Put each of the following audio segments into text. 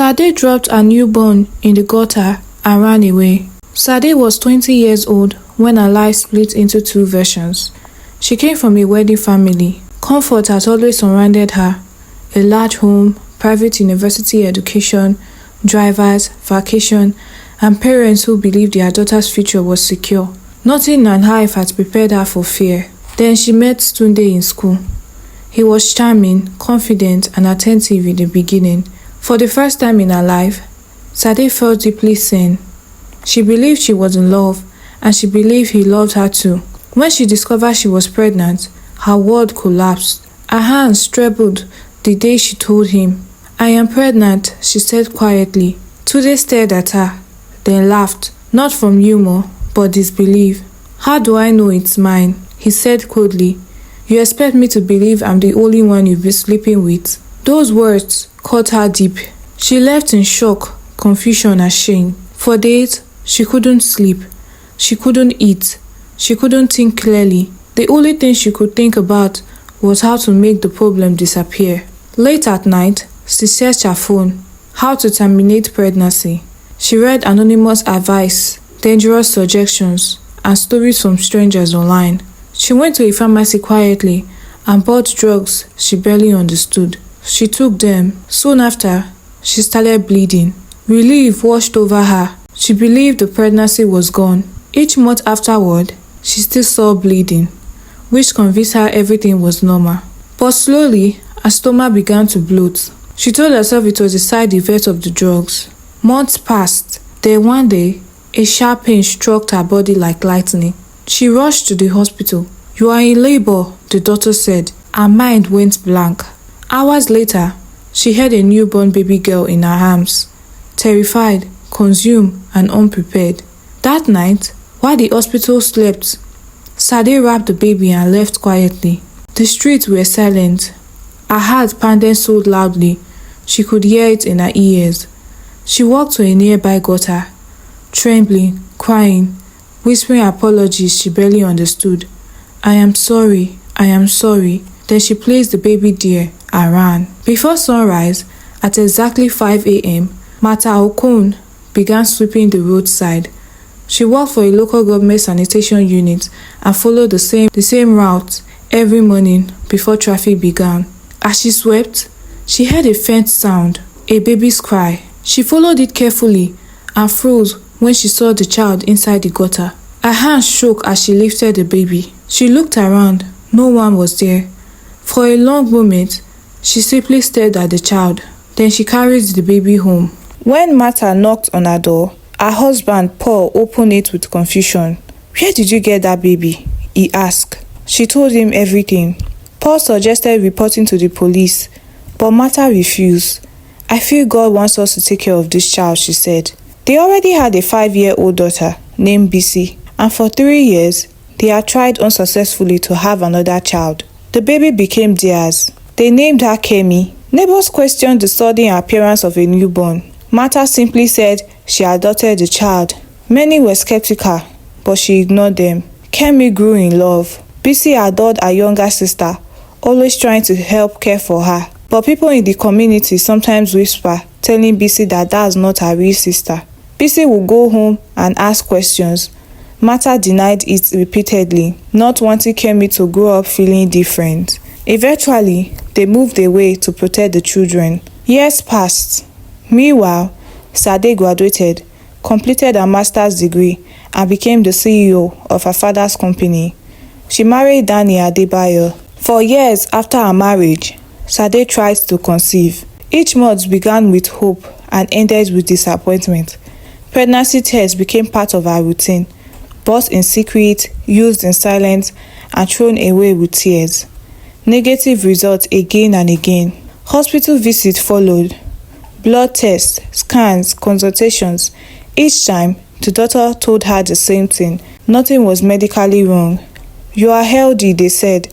Sade dropped her newborn in the gutter and ran away. Sade was 20 years old when her life split into two versions. She came from a wealthy family. Comfort has always surrounded her. A large home, private university education, drivers, vacation, and parents who believed their daughter's future was secure. Nothing in life had prepared her for fear. Then she met Tunde in school. He was charming, confident, and attentive in the beginning. For the first time in her life, Sade felt deeply seen. She believed she was in love, and she believed he loved her too. When she discovered she was pregnant, her world collapsed. Her hands trembled the day she told him. "I am pregnant," she said quietly. Tunde stared at her, then laughed, not from humor, but disbelief. "How do I know it's mine?" he said coldly. "You expect me to believe I'm the only one you've been sleeping with?" Those words cut her deep. She left in shock, confusion, and shame. For days, she couldn't sleep. She couldn't eat. She couldn't think clearly. The only thing she could think about was how to make the problem disappear. Late at night, she searched her phone. How to terminate pregnancy. She read anonymous advice, dangerous suggestions, and stories from strangers online. She went to a pharmacy quietly and bought drugs she barely understood. She took them. Soon after, she started bleeding. Relief washed over her. She believed the pregnancy was gone. Each month afterward, she still saw bleeding, which convinced her everything was normal. But slowly, her stomach began to bloat. She told herself it was a side effect of the drugs. Months passed. Then one day, a sharp pain struck her body like lightning. She rushed to the hospital. "You are in labor," the doctor said. Her mind went blank. Hours later, she held a newborn baby girl in her arms, terrified, consumed, and unprepared. That night, while the hospital slept, Sade wrapped the baby and left quietly. The streets were silent. Her heart pounded so loudly, she could hear it in her ears. She walked to a nearby gutter, trembling, crying, whispering apologies she barely understood. "I am sorry, I am sorry." Then she placed the baby there and ran. Before sunrise, at exactly 5 a.m., Mata Okon began sweeping the roadside. She worked for a local government sanitation unit and followed the same route every morning before traffic began. As she swept, she heard a faint sound, a baby's cry. She followed it carefully and froze when she saw the child inside the gutter. Her hands shook as she lifted the baby. She looked around. No one was there. For a long moment, she simply stared at the child. Then she carried the baby home. When Martha knocked on her door, her husband, Paul, opened it with confusion. "Where did you get that baby?" he asked. She told him everything. Paul suggested reporting to the police, but Martha refused. "I feel God wants us to take care of this child," she said. They already had a 5-year-old daughter named Bisi, and for 3 years, they had tried unsuccessfully to have another child. The baby became theirs. They named her Kemi. Neighbors questioned the sudden appearance of a newborn. Martha simply said she adopted the child. Many were skeptical, but she ignored them. Kemi grew in love. Bisi adored her younger sister, always trying to help care for her. But people in the community sometimes whisper, telling Bisi that that's not her real sister. Bisi would go home and ask questions. Martha denied it repeatedly, not wanting Kemi to grow up feeling different. Eventually, they moved away to protect the children. Years passed. Meanwhile, Sade graduated, completed her master's degree, and became the CEO of her father's company. She married Danny Adebayo. For years after her marriage, Sade tried to conceive. Each month began with hope and ended with disappointment. Pregnancy tests became part of her routine, bought in secret, used in silence, and thrown away with tears. Negative results again and again. Hospital visits followed. Blood tests, scans, consultations. Each time, the doctor told her the same thing. Nothing was medically wrong. "You are healthy," they said.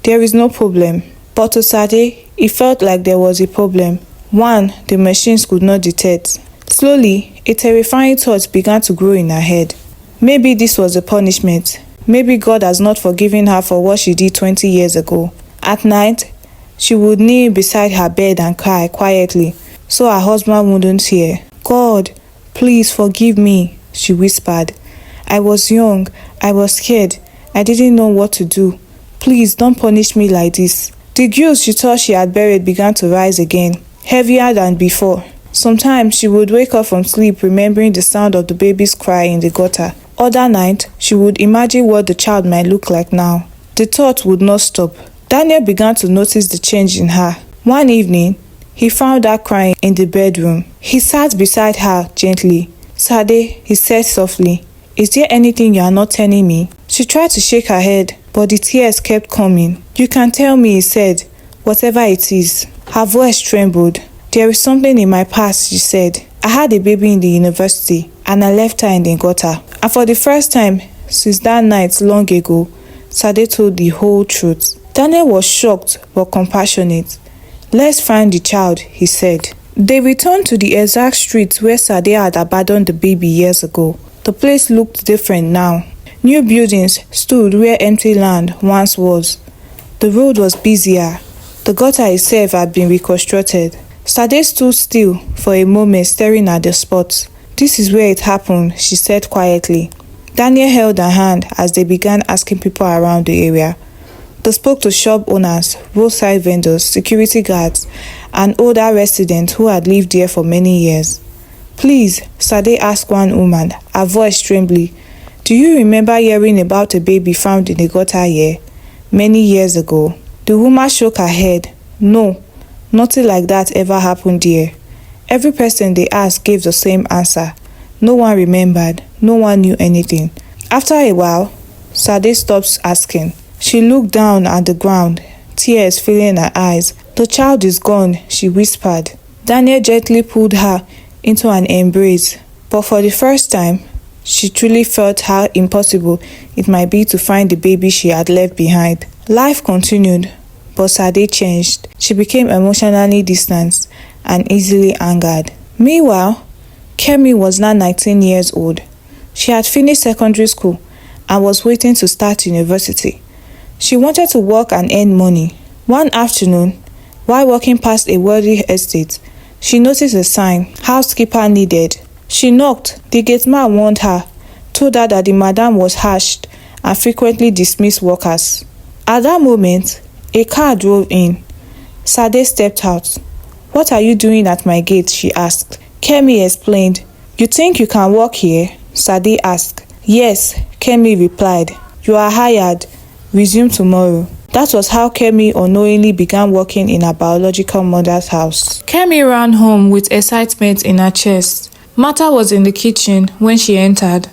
"There is no problem." But to Sade, it felt like there was a problem. One the machines could not detect. Slowly, a terrifying thought began to grow in her head. Maybe this was a punishment. Maybe God has not forgiven her for what she did 20 years ago. At night, she would kneel beside her bed and cry quietly. so her husband wouldn't hear. God, please forgive me, she whispered. I was young, I was scared, I didn't know what to do. Please don't punish me like this. The guilt she thought she had buried began to rise again, heavier than before. Sometimes she would wake up from sleep remembering the sound of the baby's cry in the gutter. Other nights, she would imagine what the child might look like now. The thought would not stop. Daniel began to notice the change in her. One evening, he found her crying in the bedroom. He sat beside her gently. Sade, he said softly, is there anything you are not telling me? She tried to shake her head, but the tears kept coming. You can tell me, he said, whatever it is. Her voice trembled. There is something in my past, she said. I had a baby in the university, and I left her in the gutter. And for the first time since that night long ago, Sade told the whole truth. Daniel was shocked but compassionate. Let's find the child, he said. They returned to the exact street where Sade had abandoned the baby years ago. The place looked different now. New buildings stood where empty land once was. The road was busier. The gutter itself had been reconstructed. Sade stood still for a moment, staring at the spot. This is where it happened, she said quietly. Daniel held her hand as they began asking people around the area. They spoke to shop owners, roadside vendors, security guards, and older residents who had lived there for many years. Please, Sade asked one woman, her voice trembling, do you remember hearing about a baby found in the gutter here many years ago? The woman shook her head. No, nothing like that ever happened here. Every person they asked gave the same answer. No one remembered. No one knew anything. After a while, Sade stopped asking. She looked down at the ground, tears filling her eyes. The child is gone, she whispered. Daniel gently pulled her into an embrace, but for the first time, she truly felt how impossible it might be to find the baby she had left behind. Life continued, but Sade changed. She became emotionally distant and easily angered. Meanwhile, Kemi was now 19 years old. She had finished secondary school and was waiting to start university. She wanted to work and earn money. One afternoon, while walking past a wealthy estate, she noticed a sign, housekeeper needed. She knocked. The gateman warned her, told her that the madam was harsh and frequently dismissed workers. At that moment, a car drove in. Sade stepped out. What are you doing at my gate? She asked. Kemi explained. You think you can work here? Sade asked. Yes, Kemi replied. You are hired. Resume tomorrow. That was how Kemi unknowingly began working in her biological mother's house. Kemi ran home with excitement in her chest. Martha was in the kitchen when she entered.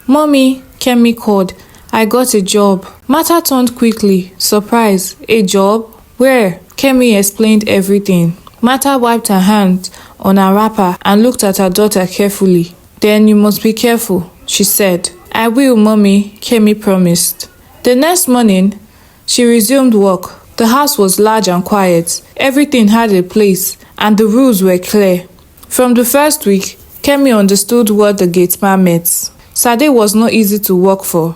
Mommy, Kemi called. I got a job. Martha turned quickly, surprised. A job? Where? Kemi explained everything. Martha wiped her hands on her wrapper and looked at her daughter carefully. Then you must be careful, she said. I will, Mommy, Kemi promised. The next morning, she resumed work. The house was large and quiet. Everything had a place, and the rules were clear. From the first week, Kemi understood what the gateman meant. Sade was not easy to work for.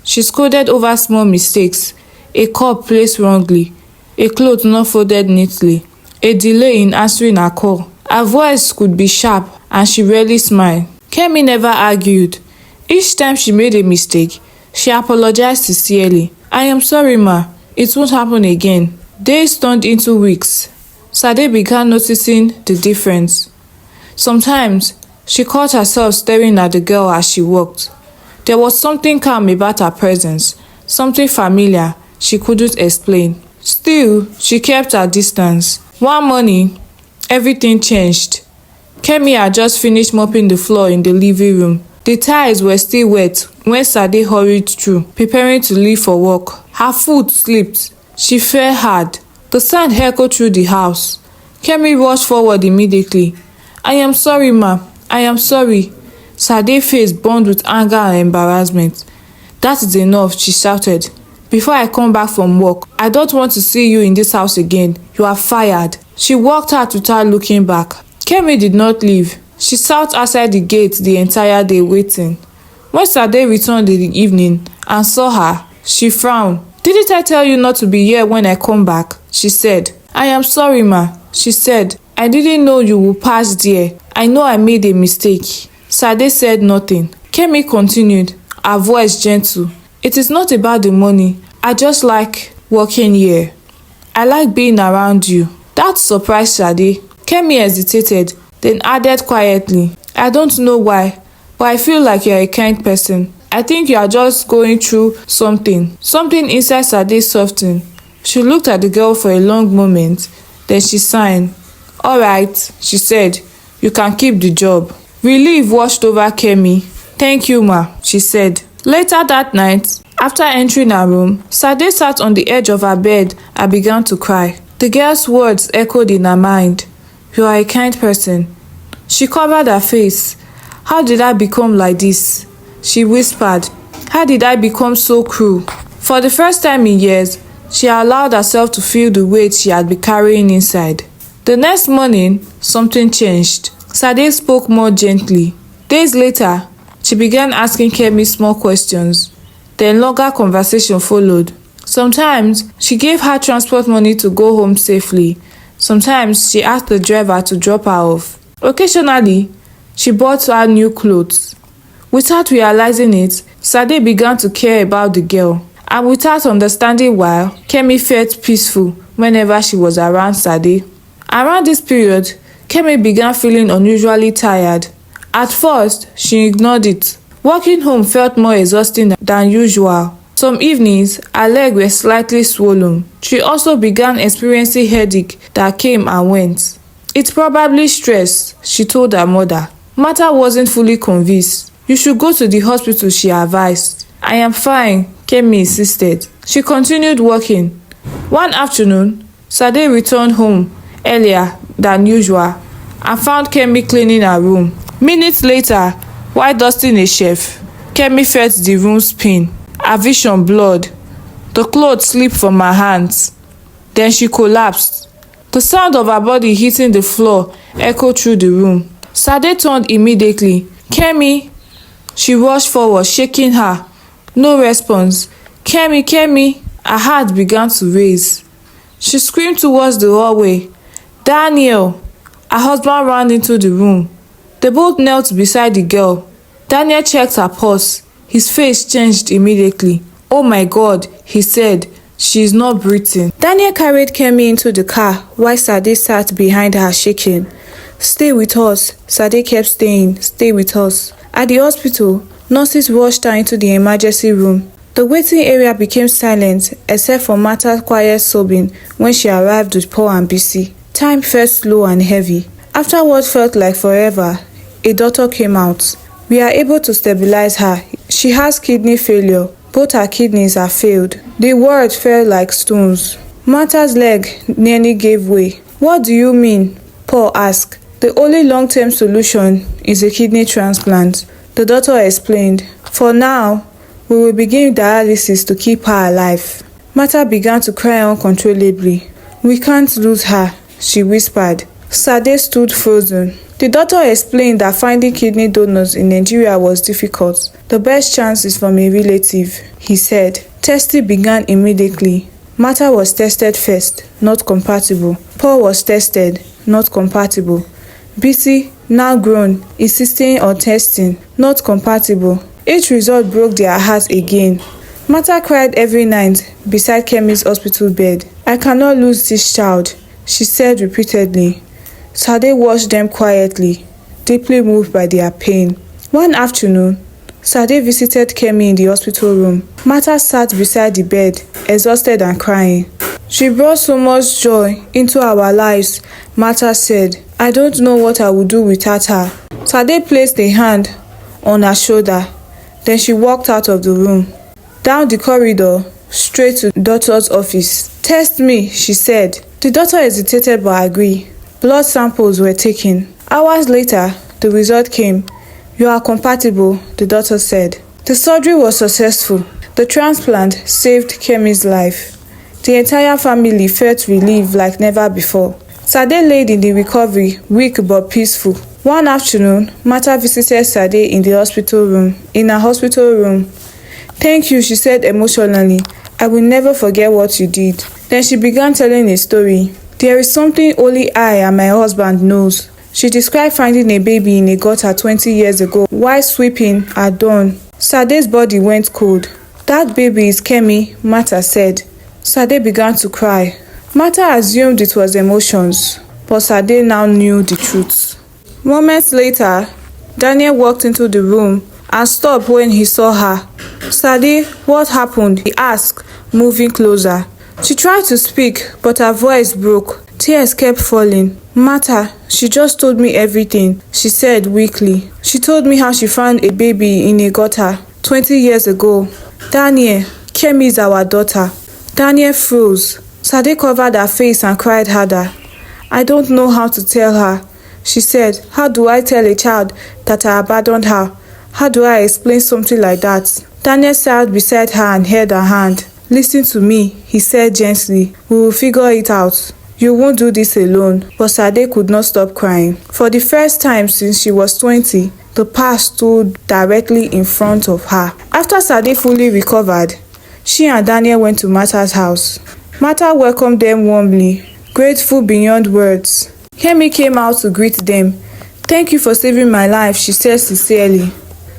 She scolded over small mistakes, a cup placed wrongly, a cloth not folded neatly, a delay in answering her call. Her voice could be sharp, and she rarely smiled. Kemi never argued. Each time she made a mistake, she apologized sincerely. I am sorry, ma. It won't happen again. Days turned into weeks. Sade began noticing the difference. Sometimes, she caught herself staring at the girl as she walked. There was something calm about her presence, something familiar she couldn't explain. Still, she kept her distance. One morning, everything changed. Kemi had just finished mopping the floor in the living room. The tiles were still wet when Sade hurried through, preparing to leave for work. Her foot slipped. She fell hard. The sound echoed through the house. Kemi rushed forward immediately. I am sorry, ma. I am sorry. Sade's face burned with anger and embarrassment. That is enough, she shouted. Before I come back from work, I don't want to see you in this house again. You are fired. She walked out without looking back. Kemi did not leave. She sat outside the gate the entire day waiting. When Sade returned in the evening and saw her, she frowned. Didn't I tell you not to be here when I come back? She said. I am sorry, ma, she said. I didn't know you would pass there. I know I made a mistake. Sade said nothing. Kemi continued, her voice gentle. It is not about the money. I just like working here. I like being around you. That surprised Sade. Kemi hesitated, then added quietly, I don't know why, but I feel like you're a kind person. I think you are just going through something. Something inside Sade softened. She looked at the girl for a long moment, then she sighed. All right, she said, you can keep the job. Relief washed over Kemi. Thank you, ma, she said. Later that night, after entering her room, Sade sat on the edge of her bed and began to cry. The girl's words echoed in her mind. You are a kind person. She covered her face. How did I become like this? She whispered. How did I become so cruel? For the first time in years, she allowed herself to feel the weight she had been carrying inside. The next morning, something changed. Sade spoke more gently. Days later, she began asking Kemi small questions. Then longer conversation followed. Sometimes, she gave her transport money to go home safely. Sometimes, she asked the driver to drop her off. Occasionally, she bought her new clothes. Without realizing it, Sade began to care about the girl. And without understanding why, Kemi felt peaceful whenever she was around Sade. Around this period, Kemi began feeling unusually tired. At first, she ignored it. Walking home felt more exhausting than usual. Some evenings, her legs were slightly swollen. She also began experiencing headache that came and went. It's probably stress, she told her mother. Martha wasn't fully convinced. You should go to the hospital, she advised. I am fine, Kemi insisted. She continued working. One afternoon, Sade returned home earlier than usual and found Kemi cleaning her room. Minutes later, while dusting a shelf, Kemi felt the room spin. Her vision blurred. The clothes slipped from her hands. Then she collapsed. The sound of her body hitting the floor echoed through the room. Sade turned immediately. Kemi! She rushed forward, shaking her. No response. Kemi, Kemi! Her heart began to race. She screamed towards the hallway. Daniel! Her husband ran into the room. They both knelt beside the girl. Daniel checked her pulse. His face changed immediately. Oh my God, he said. She is not breathing. Daniel carried Kemi into the car while Sade sat behind her shaking. Stay with us. Sade kept saying, stay with us. At the hospital, nurses rushed her into the emergency room. The waiting area became silent except for Martha's quiet sobbing when she arrived with Paul and BC. Time felt slow and heavy. After what felt like forever, a doctor came out. We are able to stabilize her. She has kidney failure. Both her kidneys have failed. The words fell like stones. Martha's leg nearly gave way. What do you mean? Paul asked. The only long-term solution is a kidney transplant. The doctor explained. For now, we will begin dialysis to keep her alive. Martha began to cry uncontrollably. We can't lose her, she whispered. Sade stood frozen. The doctor explained that finding kidney donors in Nigeria was difficult. The best chance is from a relative, he said. Testing began immediately. Martha was tested first, not compatible. Paul was tested, not compatible. BC, now grown, insisting on testing, not compatible. Each result broke their hearts again. Martha cried every night beside Kemi's hospital bed. I cannot lose this child, she said repeatedly. Sade watched them quietly, deeply moved by their pain. One afternoon, Sade visited Kemi in the hospital room. Martha sat beside the bed, exhausted and crying. She brought so much joy into our lives, Martha said. I don't know what I would do without her. Sade placed a hand on her shoulder. Then she walked out of the room. Down the corridor, straight to the doctor's office. Test me, she said. The doctor hesitated but agreed. Blood samples were taken. Hours later, the result came. You are compatible, the doctor said. The surgery was successful. The transplant saved Kemi's life. The entire family felt relieved like never before. Sade laid in the recovery, weak but peaceful. One afternoon, Martha visited Sade in her hospital room. Thank you, she said emotionally. I will never forget what you did. Then she began telling a story. There is something only I and my husband knows. She described finding a baby in a gutter 20 years ago while sweeping at dawn. Sade's body went cold. That baby is Kemi, Martha said. Sade began to cry. Martha assumed it was emotions, but Sade now knew the truth. Moments later, Daniel walked into the room and stopped when he saw her. Sade, what happened? He asked, moving closer. She tried to speak, but her voice broke. Tears kept falling. Martha, she just told me everything, she said weakly. She told me how she found a baby in a gutter 20 years ago. Daniel, Kemi is our daughter. Daniel froze. Sade covered her face and cried harder. I don't know how to tell her, she said. How do I tell a child that I abandoned her? How do I explain something like that? Daniel sat beside her and held her hand. Listen to me, he said gently. We will figure it out. You won't do this alone. But Sade could not stop crying. For the first time since she was 20, the past stood directly in front of her. After Sade fully recovered, she and Daniel went to Martha's house. Martha welcomed them warmly, grateful beyond words. Kemi came out to greet them. Thank you for saving my life, she said sincerely.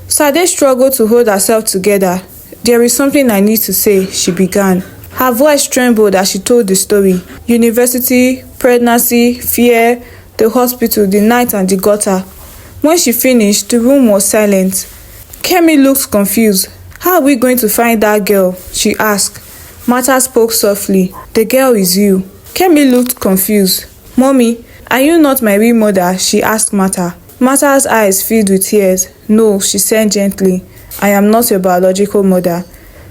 Sade struggled to hold herself together. There is something I need to say, she began. Her voice trembled as she told the story. University, pregnancy, fear, the hospital, the night and the gutter. When she finished, the room was silent. Kemi looked confused. How are we going to find that girl? She asked. Martha spoke softly. The girl is you. Kemi looked confused. Mommy, are you not my real mother? She asked Martha. Martha's eyes filled with tears. No, she said gently. I am not your biological mother.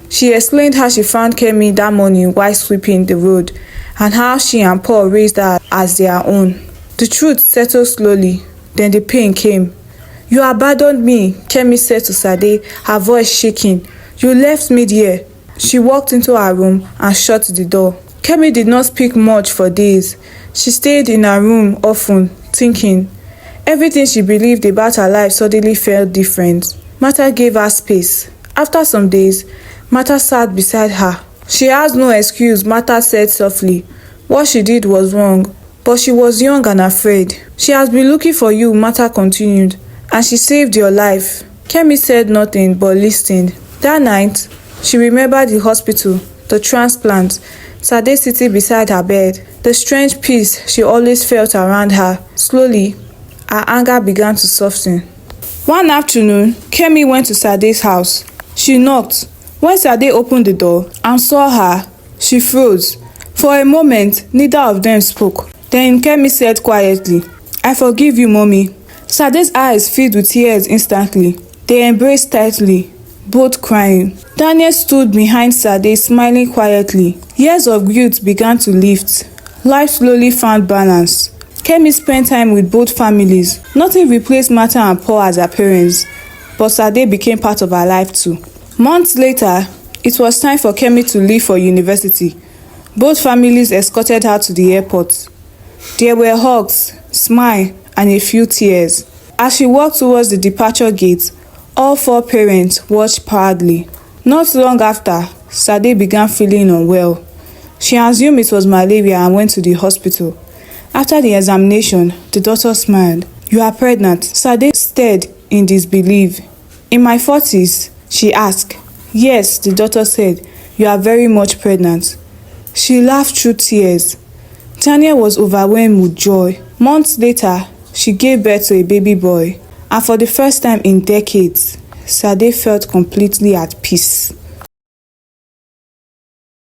She explained how she found Kemi that morning while sweeping the road, and how she and Paul raised her as their own. The truth settled slowly. Then the pain came. You abandoned me, Kemi said to Sade, her voice shaking. You left me there. She walked into her room and shut the door. Kemi did not speak much for days. She stayed in her room often, thinking. Everything she believed about her life suddenly felt different. Martha gave her space. After some days, Martha sat beside her. She has no excuse, Martha said softly. What she did was wrong, but she was young and afraid. She has been looking for you, Martha continued, and she saved your life. Kemi said nothing but listened. That night, she remembered the hospital, the transplant, Sade sitting beside her bed, the strange peace she always felt around her. Slowly, her anger began to soften. One afternoon, Kemi went to Sade's house. She knocked. When Sade opened the door and saw her, she froze. For a moment, neither of them spoke. Then Kemi said quietly, I forgive you, Mommy. Sade's eyes filled with tears instantly. They embraced tightly, both crying. Daniel stood behind Sade, smiling quietly. Years of guilt began to lift. Life slowly found balance. Kemi spent time with both families. Nothing replaced Martha and Paul as her parents, but Sade became part of her life too. Months later, it was time for Kemi to leave for university. Both families escorted her to the airport. There were hugs, smiles, and a few tears. As she walked towards the departure gate, all four parents watched proudly. Not long after, Sade began feeling unwell. She assumed it was malaria and went to the hospital. After the examination, the doctor smiled. You are pregnant. Sade stared in disbelief. In my 40s, she asked. Yes, the doctor said. You are very much pregnant. She laughed through tears. Daniel was overwhelmed with joy. Months later, she gave birth to a baby boy. And for the first time in decades, Sade felt completely at peace.